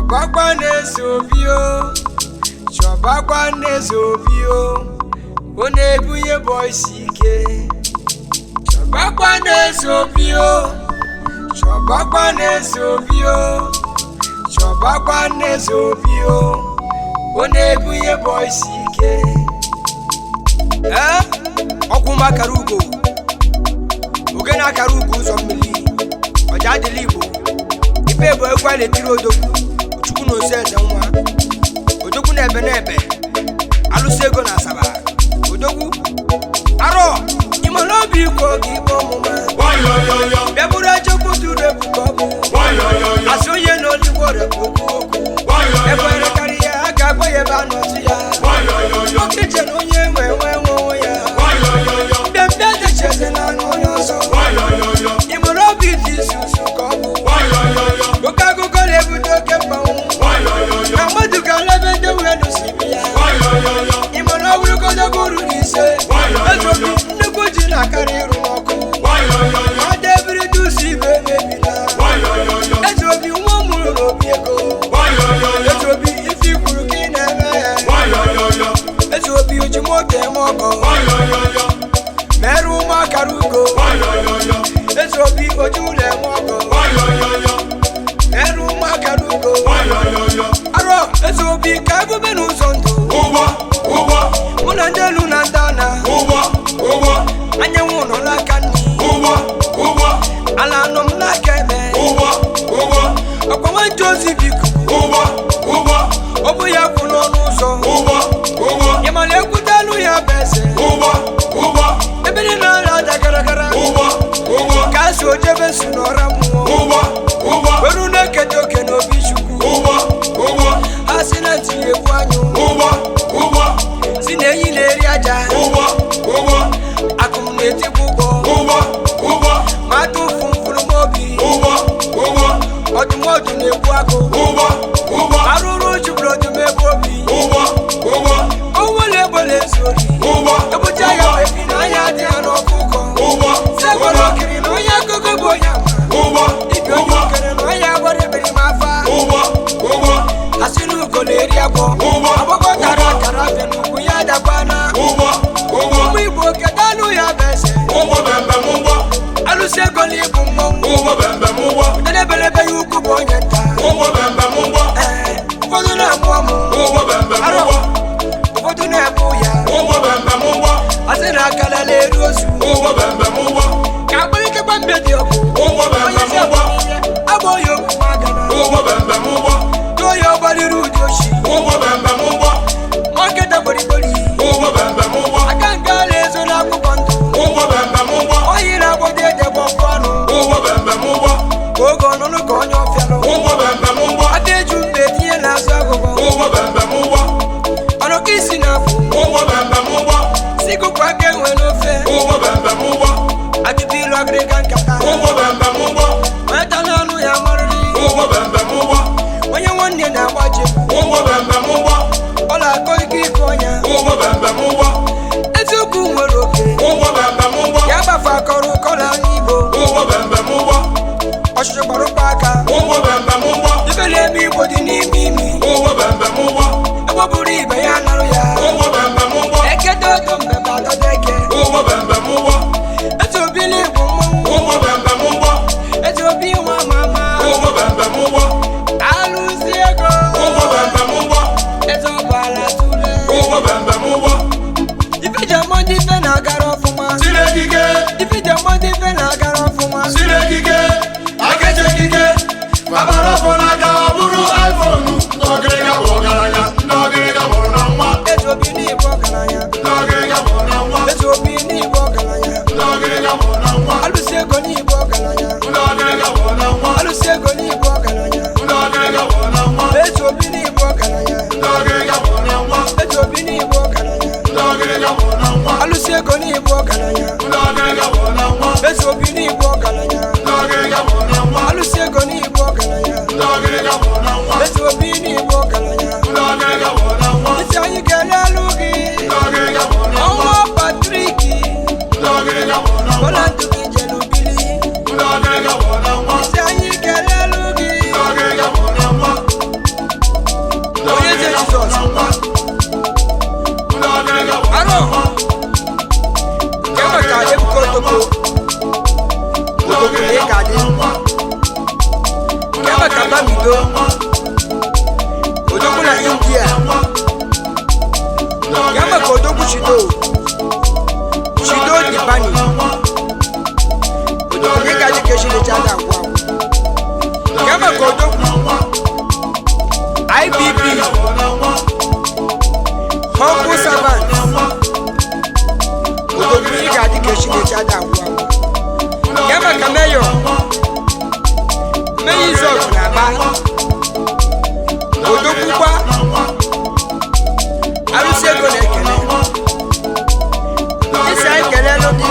Chobakwa nezobio, chobakwa nezobio, onebuye boys ike. Chobakwa nezobio, chobakwa nezobio, chobakwa nezobio, onebuye boys ike. Okuma karugo, ogena karugo zombili, ojadeli Igbo. Ife bo ekwa le tiro odogwu, Chukwu no sense nwa. Odogwu na ebe alusego na Asaba. Odogwu aro imolobi ko gi bomuma. Boyoyoyo. Bebura Chukwu ture bukobu. Boyoyoyo. Asoye no liwore bukobu. Boyoyoyo. Ebere kariya agagbo ye ba no tiya. Boyoyoyo. Okije no ye wewe ya. Boyoyoyo. Dembe de cheze na no yoso. Boyoyoyo. Imolobi disusu kobu. Boyoyoyo. Bukagu kole butoke pawu. Boyoyoyo. Amadu kalebe de wenu sibia. Boyoyoyo. Imolo wulu kodo guru dise. Boyoyoyo. Nuku jina kariru moko. Boyoyoyo. Adebiri dusi bebe bina. Boyoyoyo. Ejobi umomuru robieko. Boyoyoyo. Ejobi ifi kuru kineme. Boyoyoyo. Ejobi ujimote moko. Boyoyoyo. Meru makarugo. Boyoyoyo. Ejobi ojule moko. Boyoyoyo. Meru makarugo. Boyoyoyo. Aro ejobi kabu benu zonto. Uwa. Munandelu nandana. Uwa. Anyanwu no lakani. Uwa. Alano mnakebe. Uwa. Okwa Jozi biku. Uwa. Obu ya kuno nuzo. Uwa. Yamale kutalu ya bese. Uwa. Ebele na la dagaragara. Uwa. Kasu ojebe sunoramu. Uwa. Weruna ketoke no bishuku. Uwa. Asina tiye kwanyu. Uwa. Sine yile riaja. Uwa. Akumneti bugo. Uwa. Matu funfuru mobi. Uwa. Odumodu nebu ako. Uwa. Aruru chubro dume bobi. Uwa. Owo lebole sori. Ebu jaya wepi na ya di anokuko. Segolo kiri no ya gogo boyama. Ibi ojo kere no ya wari beri mafa. Asinu koleri abo. Aboko kara benuku ya dabana. Umu Igbo kedalu ya bese. Alusego ni bumongo. Udelebelebe yuku bonyeta. Ufodu na mwamu. Aro ufodu na buya. Asina kala le rosu. Kabuli ke bambe dioku. Abo yoku magana. Toyo baliru joshi. Maketa bori. Akanga lezo na kubandu. Oyira bode de bofano. Gogo nono konyo fialo. Adeju mbeti na sagogo. Ono kisi na fu. Siku kwa kenwe no fe. Atibilo agregan kata. Meta nanu ya marli. Onye wonye na waje. Ola koiki konya. Ezuku nworoke. Ya bafa koru kola nibo. Osho baru paka. Ibele mi bodi ni mimi. Ebo buri be ya naru ya. Eke dodo mbeba do deke. Eto bili bumu. Eto bi wa mama. Alusi ego. Eto bala tule. Ife jamon dife na garo fuma. Ife jamon dife na garo fuma. Babara fona ga buru iPhone. Nogere bogaranya. Eto bi ni bogaranya. Alusego ni bogaranya. Alusego ni bogaranya. Eto bi ni bogaranya. Eto bi ni bogaranya. Alusego ni bogaranya. Eto bi ni bogaranya. Alusego ni bogaranya. Eto bi ni bogaranya. Itayi kelalugi. Omo Patriki. Bolantu kijelubili. Itayi kelalugi. Chido Dibani Odogwu gaji keshi le chada agwa Kama Kodogwu IBB Humble Servant Odogwu gaji keshi le chada agwa Kama Kameyo Meyizok Naba Odogwu kwa Alusego Nekene Isa ekele lodi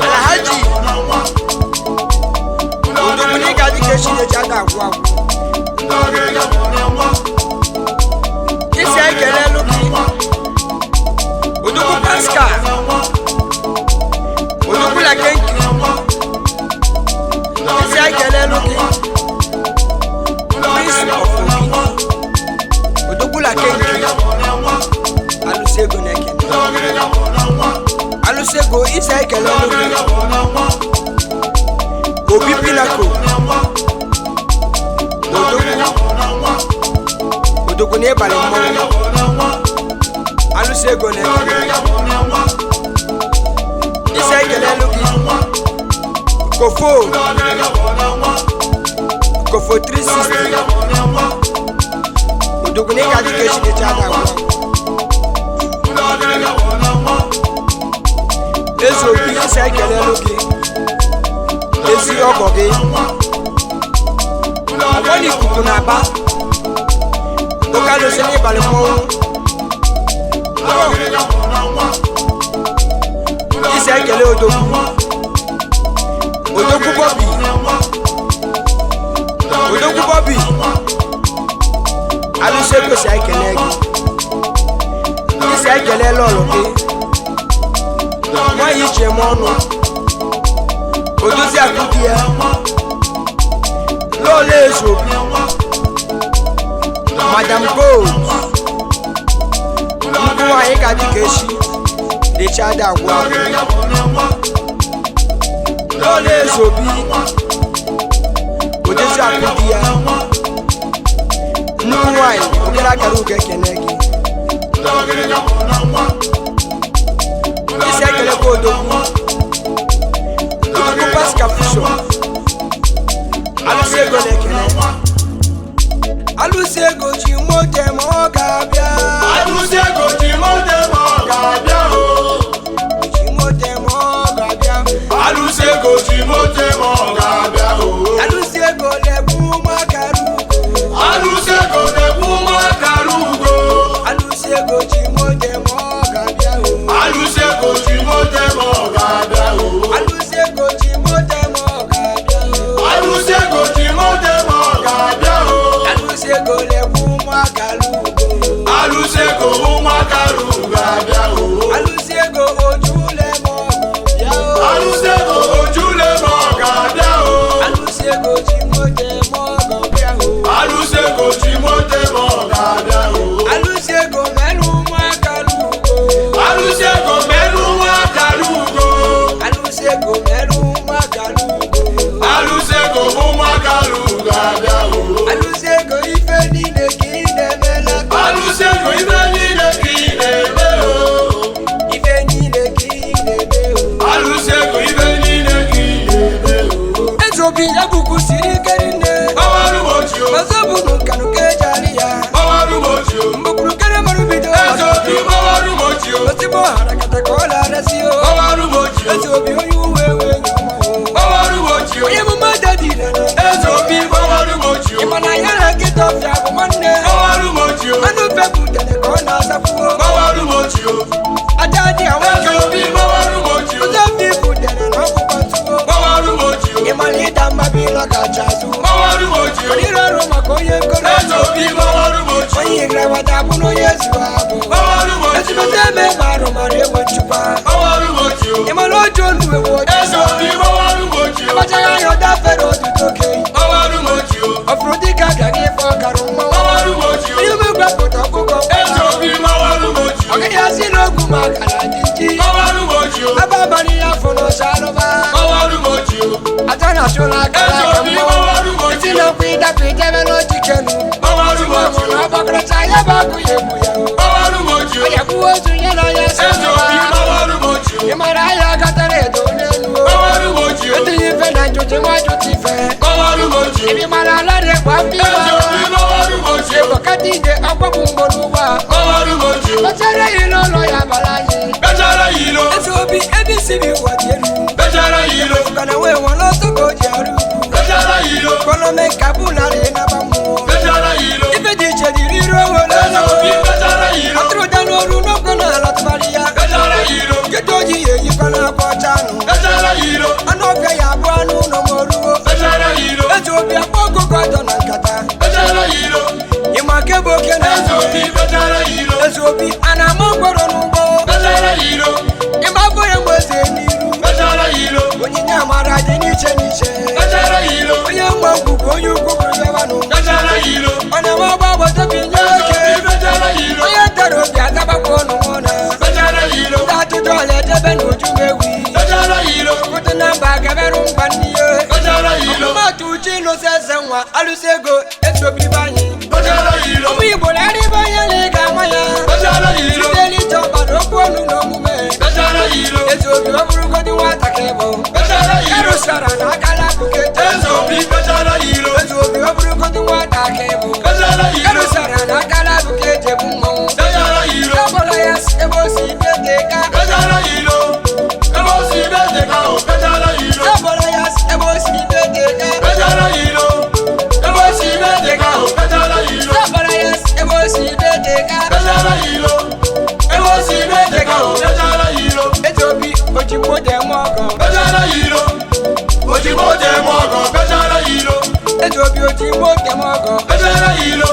Alhaji Odogwu ni gaji keshi le chada agwa Isa ekele lodi Odogwu Pascal Odogwu la kenki Isa ekele lodi Prince of Ogidi Odogwu la kenki Alusego Nekene Alusego Isa ekele lodi Obi Pinako Odogwu ni ebale mmọnwụ Alusego Nekene Isa ekele lodi Kofo 360 Odogwu ni gaji keshi le chada agwa Ezo Obi Isa ekele lodi Ezi ọgọ gị Ọgbọ n'ikuku na-aba Oke alụsị n'ịbalị mmọnwụ Isa ekele Odogwu Bobby Alusego si ekele gị Isa ekele lọlọ gị Nwaanyị iche m ọnụ Odozi akụdi ya Lọlọ Ezo Obi Madam Gold Nnukwu nwaanyị gaji keshi le chada agwa Lọlọ Ezo Obi Odozi akụdi ya Nnukwu nwaanyị ogere akara ugo ekene gị Isa ekele kwa Odogwu Pascal Fuso Alusego Nekene Alusego Chimote Mogabia Alusego Chimote Mogabia Chimote Mogabia Alusego Chimote Mogabia Alusego Lebu Makarugo Alusego Lebu Makarugo Alusego Chimote Mogabia Alusego Chimote Mogabia Alusego Chimote Mogabia Alusego Chimote Mogabia Alusego Lebu Makarugo Alusego Makarugo Alusego Ojule Mogabia Alusego Ojule Mogabia Alusego Chimote Mogabia Alusego Chimote Mogabia Alusego Melu Makarugo Alusego Melu Makarugo Alusego Melu Makarugo Alusego Makarugo Alusego ife niile kine mela Alusego ife niile kine melo Ife niile kine melo Alusego ife niile kine melo Ezo Obi ebuku siri kerine Bawaru mochio Mazabunu kanu kejali ya Bawaru mochio Mbukuru kere marubido Ezo Obi Bawaru mochio Osibo harakata kola rasio Bawaru mochio Ezo Obi oyuwewe nyumo Bawaru mochio Oye mumada dirana Ezo Obi Bawaru mochio Imana yara kitofya kumane Bawaru mochio Anu peku tene kona safuo Bawaru mochio Atadi Ezo awake Obi Bawaru mochio Uzafi kudene noku pantuo Bawaru mochio Imalita mabila kachazu Bawaru mochio Onira roma koye kolo Ezo Obi Bawaru mochio Onye grewa tabuno yesu abo Bawaru mochio Esu teme maro mare wanchupa Bawaru mochio Imalo jolu ewo Ezo Obi Bawaru mochio Abachaya yoda fero tutoke Bawaru mochio Ofrudi kaka gifo karuma Bawaru mochio Yume kwa kuto kuko Ezo Obi Bawaru mochio Okedi asilo kumakala jinji Bawaru mochio Ababani ya fono shalova Bawaru mochio Atana shola kala Ezo Obi Bawaru mochio Itino kwida kwita melo chikenu Bawaru mochio Abakra chaya baku yebu ya Bawaru mochio Oya kuwa dide akwapu mboluwa Ọwọ́rú mojú. Bẹ́tẹ̀rẹ̀ yìí ló lọ yà bàlá yìí. Bẹ́tẹ̀rẹ̀ yìí ló. Ẹ̀sùn òbí ABC bí wà jẹ́lu. Bẹ́tẹ̀rẹ̀ yìí ló. Kànáwé wọn lọ sóko jẹ́rú. Bẹ́tẹ̀rẹ̀ yìí ló. Kọ́lọ́mẹ́ kábùnà rẹ̀ nàbà mú. Bẹ́tẹ̀rẹ̀ yìí ló. Ife di ìṣèdí rírọ̀ wọ Ẹ̀sọ́ lọ́wọ́. bí bẹ́tẹ̀rẹ̀ yìí ló. Àtúrò dánú ooru lọ́gbọ̀n náà látúbàríyá. Bẹ́tẹ̀rẹ̀ yìí ló. Kétó yìí èyí kọ́nà pọ̀ jánu. Bẹ́tẹ̀rẹ̀ yìí ló. Àná ọ̀fẹ́ yàgbọ́ àánú nọmọ olúwo. Bẹ́tẹ̀rẹ̀ yìí ló. Ẹ̀sùn òbí àpọ̀gò kọ́jọ́ nà kàtà. Bẹ́tẹ̀rẹ̀ yìí ló. Ìmọ̀ kébò kéne. Ẹ̀sọ́ bí bẹ́tẹ̀rẹ̀ yìí ló. Ẹ̀sùn òbí ànàmọ́ gbọ́dọ̀ nù gbọ́. Bẹ́tẹ̀rẹ̀ yìí ló. Ìmọ̀ fóyè mọ̀ ṣe nílùú. Bẹ́tẹ̀rẹ̀ yìí ló. Onyinye amara dị n'iche n'iche. Bẹ́tẹ̀rẹ̀ yìí ló. Onye nwe ngwugwu onye ukwu bụrụzawanụ. Bẹ́tẹ̀rẹ̀ yìí ló. Ọ na-enwe ọgba agbata obi nye Ẹ̀sọ́ oke. bí bẹ́tẹ̀rẹ̀ yìí ló. Onye tere obi atabakwa ọnụ na. Bẹ́tẹ̀rẹ̀ yìí ló. Ndị atụjụ ọla edebe n'uju ewi. Bẹ́tẹ̀rẹ̀ yìí ló. Kwụtụ na mba gaberụ mba ndị ya. Bẹ́tẹ̀rẹ̀ yìí ló. Ọmụmatụ uche ịlụsị eze nwa alụsị ego esobibe anyị. Bẹ́tẹ̀rẹ̀ yìí ló. Ụmụ Igbo na-eribe onye na ị ga-ama ya. Bẹ́tẹ̀rẹ̀ yìí ló. Site n'ịchọ ọbara okwu ọnụ na omume. Bẹ́tẹ̀rẹ̀ yìí ló. Ezi obi ọ bụrụgodị nwata ka ị bụ. Bẹ́tẹ̀rẹ̀ yìí ló. Erusara na akala akụkọ Ẹ̀sọ́ bí bẹ́tẹ̀rẹ̀ yìí ló. Ezi obi ọ bụrụgodị nwata ka ị bụ. Bẹ́tẹ̀rẹ̀ yìí ló. Erusara na akala akụkọ ejebu mmọnwụ. Bẹ́tẹ̀rẹ̀ yìí ló. Ọbụla ya si ebe o si dede ka. Bẹ́tẹ̀rẹ̀ yìí ló. Ebe o si bẹ́tẹ̀ ká o. Bẹ́tẹ̀rẹ̀ yìí ló. Ọbụla ya si ebe o si dede ka. Bẹ́tẹ̀rẹ̀ yìí ló. Ebe o si bẹ́tẹ̀ ká o. Bẹ́tẹ̀rẹ̀ yìí ló. Ọbụla ya si ebe o si dede ka. Bẹ́tẹ̀rẹ̀ yìí ló. Ebe o si bẹ́tẹ̀ ká o. Bẹ́tẹ̀rẹ̀ yìí ló. Ezi obi ojigbo dị eme ọgọ. Bẹ́tẹ̀rẹ̀ yìí ló. Òjìbó jẹ mọ́ ọkàn. Bẹ́tẹ̀rẹ̀ yìí ló. Ezi obi ojigbo dị eme ọgọ. Bẹ́tẹ̀rẹ̀ yìí ló.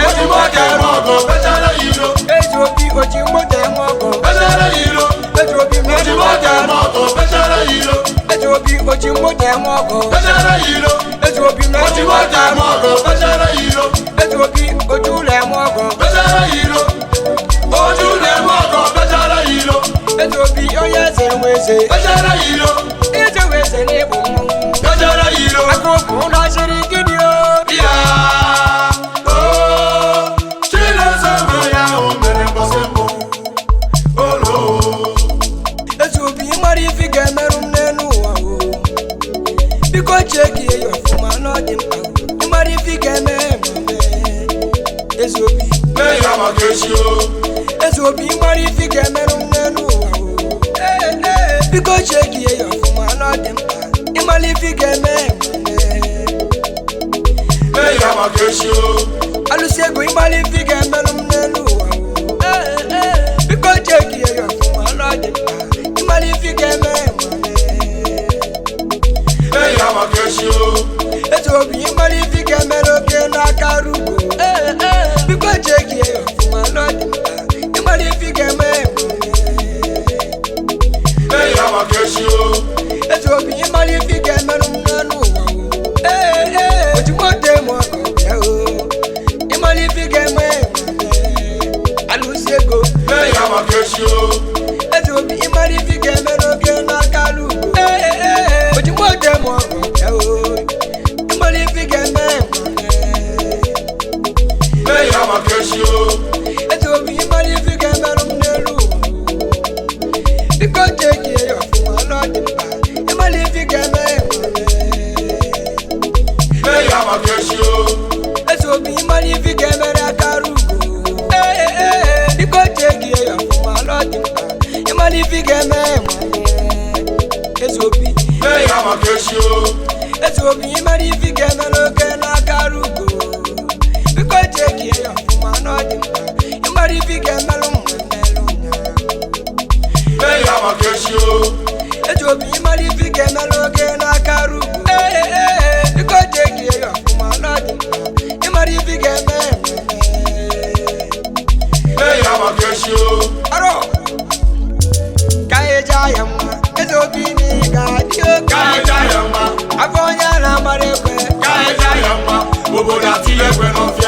Òjìbó jẹ mọ́ ọkàn. Bẹ́tẹ̀rẹ̀ yìí ló. Ezi obi ojigbo dị eme ọgọ. Bẹ́tẹ̀rẹ̀ yìí ló. Ezi obi Òjìbó jẹ mọ́ ọkàn. Bẹ́tẹ̀rẹ̀ yìí ló. Ezi obi ojigbo dị eme ọgọ. Bẹ́tẹ̀rẹ̀ yìí ló. Ezi obi Òjìbó jẹ mọ́ ọkàn. Bẹ́tẹ̀rẹ̀ yìí ló. Ezi obi ojú lẹ̀ eme ọgọ. Bẹ́tẹ̀rẹ̀ yìí ló. Ojú lè mọ́ ọkàn. Bẹ́tẹ̀rẹ̀ yìí ló. Ezi obi onye eze nwe eze. Bẹ́tẹ̀rẹ̀ yìí ló. Eze nwe eze n'ịbụ mmọnwụ. Bẹ́tẹ̀rẹ̀ yìí ló. Akụkụ ụlọ siri gịnị o? Bịa. Oo. Chineke nwe ya o mere mbọsị mbụ. Olo. Ezi obi ịmara ife ị ga-emerụ m n'elu ụwa o. Biko chekie ya ọfụma na ọ dị mkpa. Ịmara ife ị ga-eme eme. Ezi obi. Mee ya maka echi o. Ezi obi ịmara ife ị ga-emerụ m n'elu ụwa o. Biko chekie ya ọfụma na ọ dị mkpa. Ịmara ife ị ga-eme eme. Mee ya maka echi o. Alụsị ego ịmara ife ị ga-emerụ m n'elu ụwa o. Biko chekie ya ọfụma na ọ dị mkpa. Ịmara ife ị ga-eme eme. Mee ya maka echi o. Ezi obi ịmara ife ị ga-emere oke n'aka rugo. Biko chekie ya ọfụma na ọ dị mkpa. Ịmara ife ị ga-eme eme. Mee ya maka echi o. Ezi obi ịmara ife ị ga-emerụ m n'elu ụwa o. Ojigbo dị m ọgọ bịa o. Ịmara ife ị ga-eme eme. Alụsị ego. Mee ya maka echi o. Ezi obi ịmara ife ị ga-emere oke n'aka rugo. Ojigbo dị m ọgọ bịa o. Ịmara ife ị ga-eme eme. Mee ya maka echi o. Ezi obi ịmara ife ị ga-emerụ m n'elu ụwa o. Biko chekie ya ọfụma na ọ dị mkpa. Ịmara ife ị ga-eme eme. Mee ya maka echi o. Ezi obi ịmara ife ị ga-emere aka rugo. Biko chekie ya ọfụma na ọ dị mkpa. Ịmara ife ị ga-eme eme. Ezi obi. Mee ya maka echi o. Ezi obi ịmara ife ị ga-emere oke n'aka rugo. Biko chekie ya ọfụma na ọ dị mkpa. Ịmara ife ị ga-emerụ m emerụ ya. Mee ya maka echi o. Ezi obi ịmara ife ị ga-emere oke n'aka rugo. Biko chekie ya ọfụma na ọ dị mkpa. Ịmara ife ị ga-eme eme. Mee ya maka echi o. Arọ ka anyị jaa ya mma. Ezi obi na ị ga-adị oke. Ka anyị jaa ya mma. Afọ onye a na-amara ekwe. Ka anyị jaa ya mma. Obodo atị egwe n'ọfịa.